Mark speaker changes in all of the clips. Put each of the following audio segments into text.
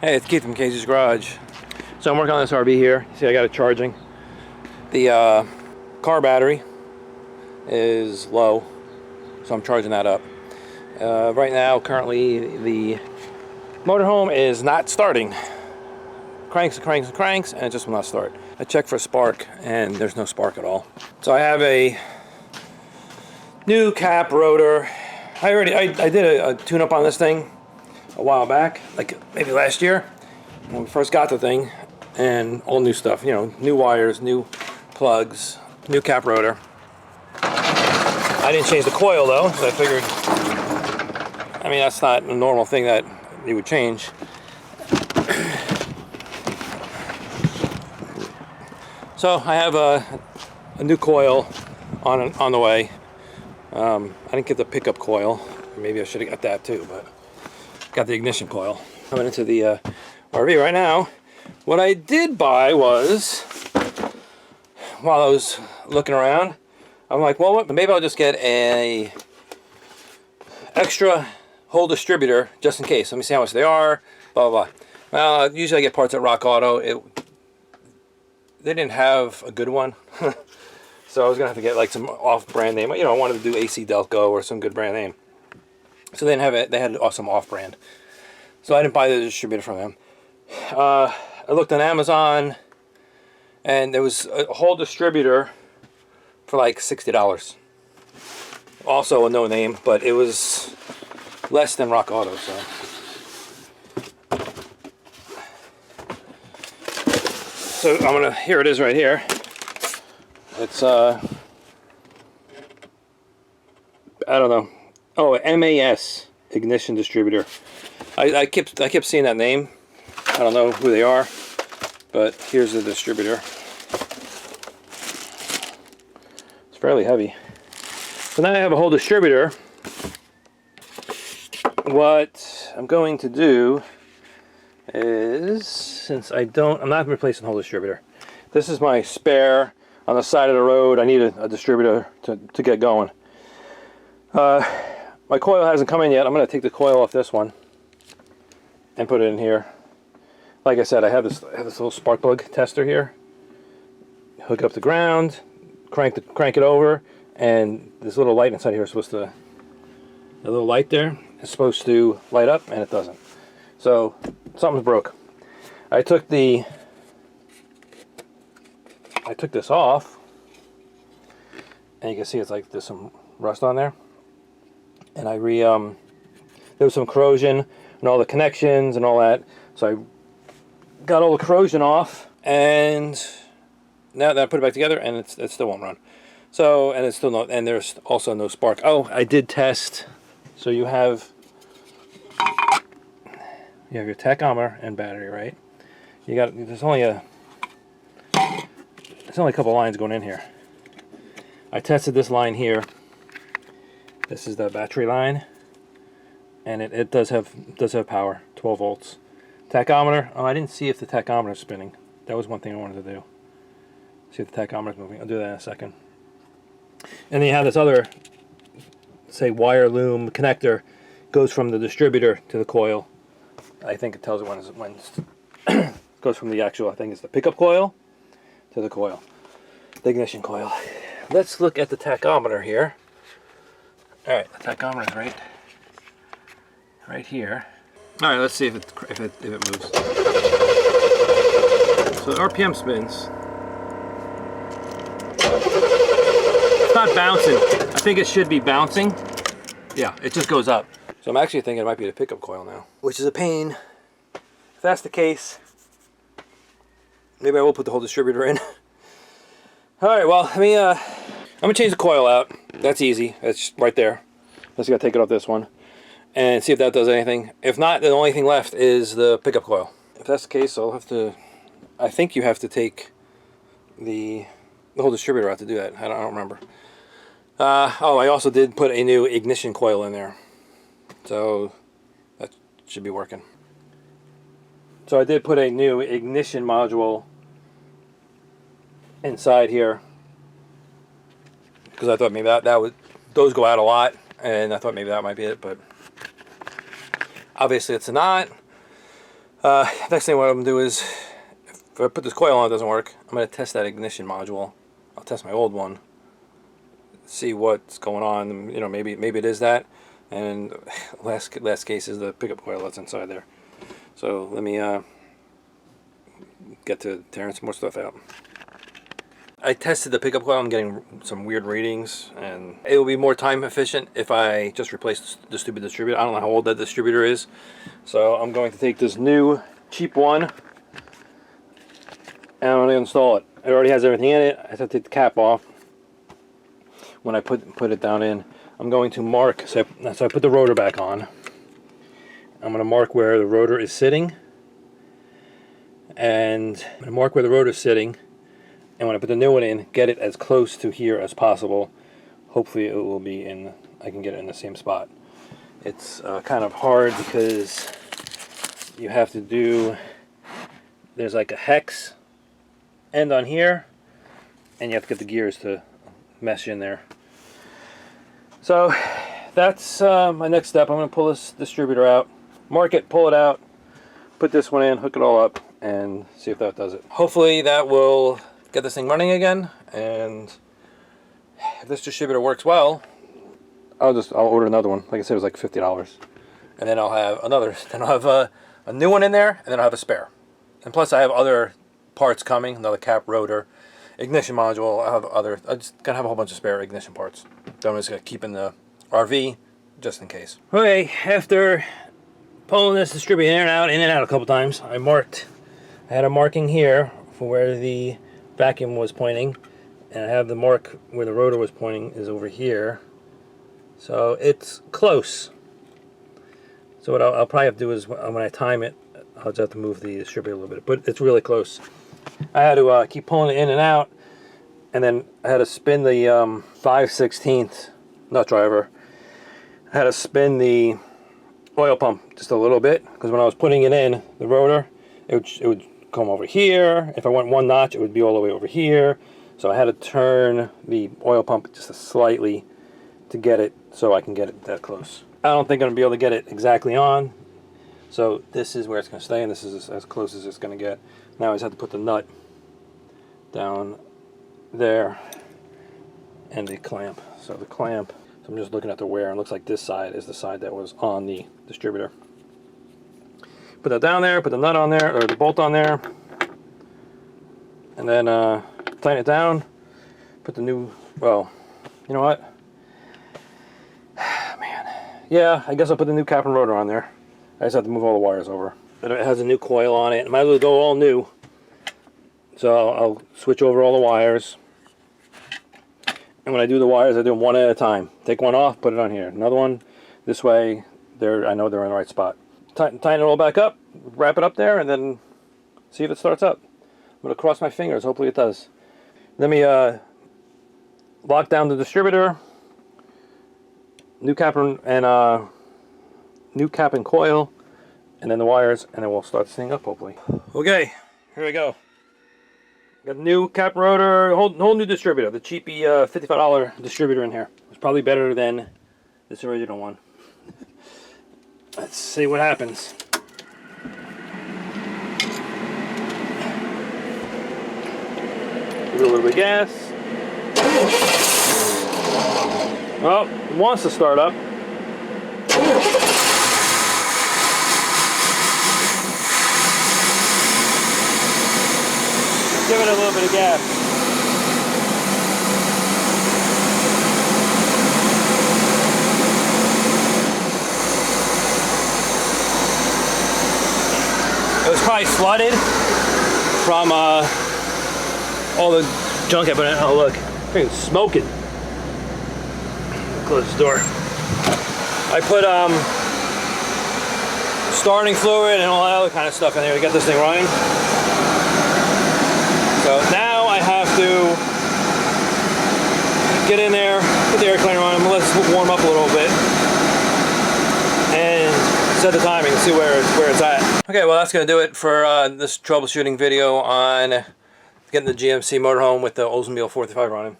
Speaker 1: Hey, it's Keith from Casey's Garage. So I'm working on this RV here. See, I got it charging. The car battery is low, so I'm charging that up. Right now, currently, the motorhome is not starting. Cranks and cranks and cranks, and it just will not start. I checked for a spark, and there's no spark at all. So I have a new cap rotor. I did a tune-up on this thing a while back, like maybe last year when we first got the thing, and all new stuff, you know, new wires, new plugs, new cap rotor. I didn't change the coil though, so I figured, I mean, that's not a normal thing that you would change. So I have a new coil on the way. I didn't get the pickup coil. Maybe I should have got that too, but got the ignition coil. Coming into the RV right now. What I did buy was, while I was looking around, I'm like, well, maybe I'll just get a extra whole distributor just in case. Let me see how much they are, blah, blah, blah. Well, usually I get parts at Rock Auto. They didn't have a good one. So I was going to have to get like some off-brand name. You know, I wanted to do AC Delco or some good brand name. So they didn't have it. They had some off-brand. So I didn't buy the distributor from them. I looked on Amazon, and there was a whole distributor for like $60. Also a no name, but it was less than Rock Auto. So I'm gonna. Here it is, right here. It's I don't know. Oh, MAS ignition distributor. I kept seeing that name. I don't know who they are, but here's the distributor. It's fairly heavy. So now I have a whole distributor. What I'm going to do is, since I'm not replacing the whole distributor. This is my spare on the side of the road. I need a distributor to get going. My coil hasn't come in yet. I'm going to take the coil off this one and put it in here. Like I said, I have this little spark plug tester here. Hook it up to ground, crank it over, and this little light inside here is supposed to, the little light there is supposed to light up, and it doesn't. So something's broke. I took this off, and you can see it's like there's some rust on there. And there was some corrosion and all the connections and all that. So I got all the corrosion off, and now that I put it back together, and it still won't run. So, and it's still no, and there's also no spark. Oh, I did test. So you have your tachometer and battery, right? There's only a couple lines going in here. I tested this line here. This is the battery line, and it does have power, 12 volts. Tachometer. Oh, I didn't see if the tachometer is spinning. That was one thing I wanted to do. See if the tachometer is moving. I'll do that in a second. And then you have this other, say, wire loom connector, goes from the distributor to the coil. I think it tells it when it goes from the actual, I think it's the pickup coil to the coil, the ignition coil. Let's look at the tachometer here. All right, the tachometer is right here. All right, let's see if it moves. So the RPM spins. It's not bouncing. I think it should be bouncing. Yeah, it just goes up. So I'm actually thinking it might be the pickup coil now, which is a pain. If that's the case, maybe I will put the whole distributor in. All right, well, I'm gonna change the coil out. That's easy. That's right there. Just gotta take it off this one and see if that does anything. If not, the only thing left is the pickup coil. If that's the case, I think you have to take the whole distributor out to do that. I don't remember. Oh, I also did put a new ignition coil in there, so that should be working. So I did put a new ignition module inside here, because I thought maybe those go out a lot, and I thought maybe that might be it, but obviously it's not. Next thing what I'm going to do is, if I put this coil on it doesn't work, I'm going to test that ignition module. I'll test my old one, see what's going on. You know, maybe it is that, and last case is the pickup coil that's inside there. So let me get to tearing some more stuff out. I tested the pickup coil. I'm getting some weird readings, and it will be more time efficient if I just replace the stupid distributor. I don't know how old that distributor is, so I'm going to take this new cheap one and I'm going to install it. It already has everything in it. I have to take the cap off when I put it down in. I'm going to mark, so I put the rotor back on. I'm going to mark where the rotor is sitting, and I'm going to mark where the rotor is sitting. And when I put the new one in, get it as close to here as possible. Hopefully it will be in, I can get it in the same spot. It's kind of hard because you have to do, there's like a hex end on here, and you have to get the gears to mesh in there. So that's my next step. I'm going to pull this distributor out, mark it, pull it out, put this one in, hook it all up, and see if that does it. Hopefully that will get this thing running again, and if this distributor works well, I'll order another one. Like I said, it was like $50, and then I'll have a new one in there, and then I'll have a spare. And plus, I have other parts coming, another cap, rotor, ignition module. I just gotta have a whole bunch of spare ignition parts that I'm just gonna keep in the RV just in case. Okay, after pulling this distributor in and out a couple times, I had a marking here for where the vacuum was pointing, and I have the mark where the rotor was pointing is over here, so it's close. So what I'll probably have to do is when I time it, I'll just have to move the distributor a little bit, but it's really close. I had to keep pulling it in and out, and then I had to spin the 5/16 nut driver. I had to spin the oil pump just a little bit, because when I was putting it in, the rotor, it would come over here. If I went one notch, it would be all the way over here. So I had to turn the oil pump just slightly to get it so I can get it that close. I don't think I'm going to be able to get it exactly on. So this is where it's going to stay, and this is as close as it's going to get. Now I just have to put the nut down there and the clamp. So the clamp, so I'm just looking at the wear, and it looks like this side is the side that was on the distributor. Put that down there, put the nut on there, or the bolt on there, and then tighten it down. Put the new, well, you know what? Man, yeah, I guess I'll put the new cap and rotor on there. I just have to move all the wires over. And it has a new coil on it. It might as well go all new. So I'll switch over all the wires. And when I do the wires, I do them one at a time. Take one off, put it on here. Another one, this way, I know they're in the right spot. Tighten it all back up, wrap it up there, and then see if it starts up. I'm going to cross my fingers, hopefully it does. Let me lock down the distributor, new cap and coil, and then the wires, and then we'll start this thing up hopefully. Okay, here we go. Got a new cap rotor, whole new distributor, the cheapy $55 distributor in here. It's probably better than this original one. Let's see what happens. Give it a little bit of gas. Well, it wants to start up. Give it a little bit of gas. It was probably flooded from all the junk I put in. Oh look, it's smoking. Close the door. I put starting fluid and all that other kind of stuff in there to get this thing running. So now I have to get in there, put the air cleaner on, let it warm up a little bit, and set the timing and see where it's at. Okay, well that's going to do it for this troubleshooting video on getting the GMC Motorhome with the Oldsmobile 455 running.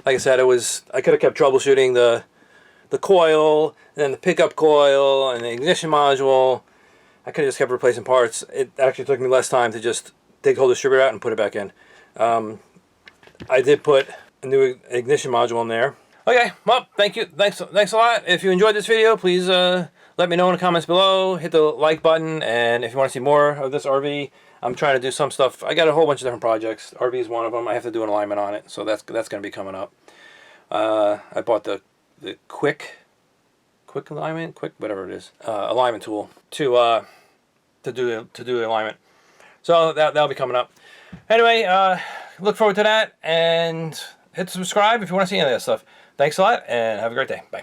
Speaker 1: Like I said, I could have kept troubleshooting the coil, and then the pickup coil, and the ignition module, I could have just kept replacing parts. It actually took me less time to just take the whole distributor out and put it back in. I did put a new ignition module in there. Okay, well, thank you. Thanks a lot. If you enjoyed this video, please let me know in the comments below. Hit the like button, and if you want to see more of this RV, I'm trying to do some stuff. I got a whole bunch of different projects. RV is one of them. I have to do an alignment on it, so that's going to be coming up. I bought the quick alignment, whatever it is, alignment tool to do the alignment. So that'll be coming up. Anyway, look forward to that, and hit subscribe if you want to see any of that stuff. Thanks a lot, and have a great day. Bye.